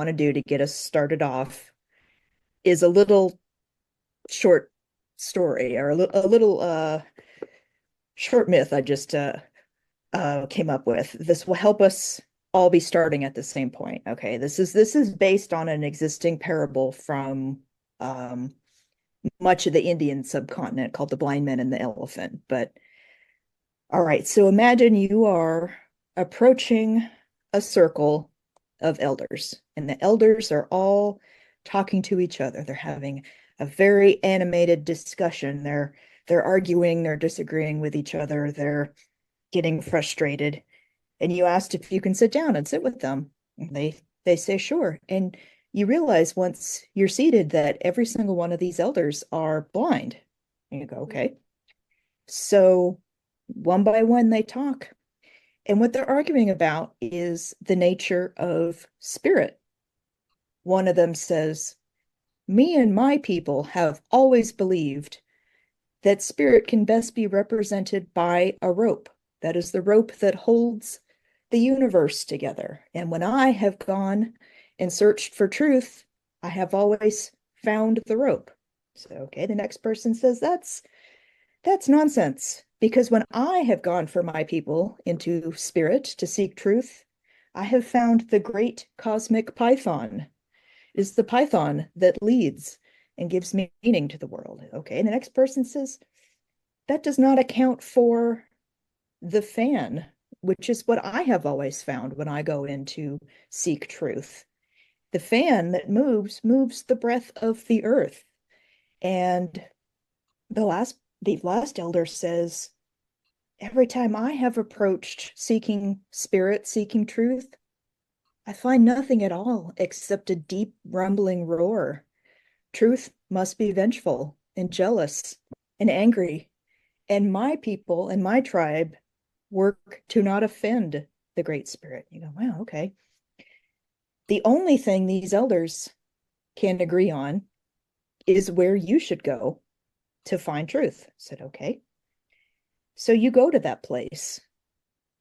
to do to get us started off is a little short story or a little short myth I just came up with. This will help us all be starting at the same point. Okay, this is based on an existing parable from um, much of the Indian subcontinent called the Blind Man and the Elephant. But all right, so imagine you are approaching a circle of elders, and the elders are all talking to each other. They're having a very animated discussion. They're arguing, they're disagreeing with each other, they're getting frustrated. And you asked if you can sit down and sit with them. And they say sure. And you realize once you're seated that every single one of these elders are blind. And you go, okay. So one by one they talk. And what they're arguing about is the nature of spirit. One of them says, me and my people have always believed that spirit can best be represented by a rope. That is the rope that holds the universe together. And when I have gone and searched for truth, I have always found the rope. So, okay, the next person says that's nonsense. Because when I have gone for my people into spirit to seek truth, I have found the great cosmic python. It is the python that leads and gives meaning to the world. Okay, and the next person says, that does not account for the fan, which is what I have always found when I go in to seek truth. The fan that moves the breath of the earth. And the last elder says, every time I have approached seeking spirit, seeking truth, I find nothing at all except a deep rumbling roar. Truth must be vengeful and jealous and angry, and my people and my tribe work to not offend the Great Spirit. You go, wow, okay. The only thing these elders can agree on is where you should go to find truth. I said, okay. So you go to that place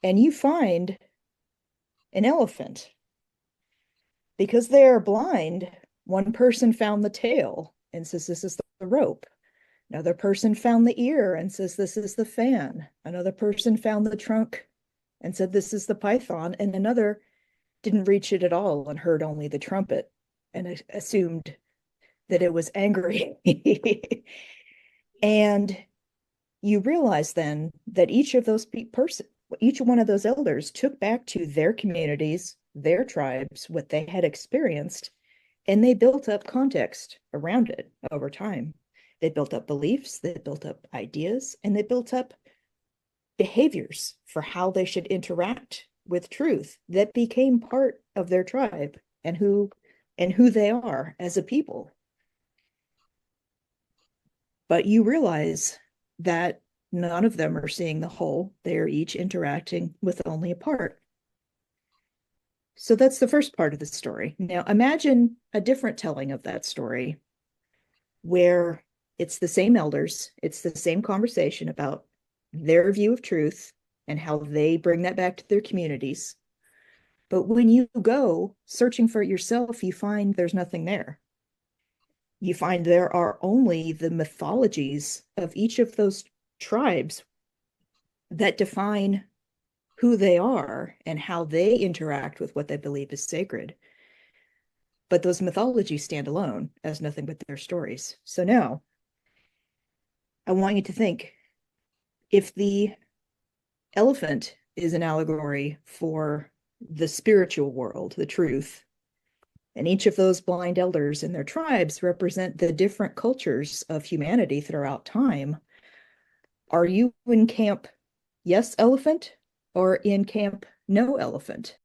and you find an elephant. Because they are blind, one person found the tail and says, this is the rope. Another person found the ear and says, this is the fan. Another person found the trunk and said, this is the python. And another didn't reach it at all and heard only the trumpet and assumed that it was angry. And you realize then that each one of those elders took back to their communities, their tribes, what they had experienced, and they built up context around it over time. They built up beliefs, they built up ideas, and they built up behaviors for how they should interact with truth that became part of their tribe and who they are as a people. But you realize that none of them are seeing the whole. They're each interacting with only a part. So that's the first part of the story. Now imagine a different telling of that story where it's the same elders, it's the same conversation about their view of truth and how they bring that back to their communities. But when you go searching for it yourself, you find there's nothing there. You find there are only the mythologies of each of those tribes that define who they are and how they interact with what they believe is sacred. But those mythologies stand alone as nothing but their stories. So now I want you to think, if the elephant is an allegory for the spiritual world, the truth, and each of those blind elders and their tribes represent the different cultures of humanity throughout time, are you in camp yes elephant or in camp no elephant?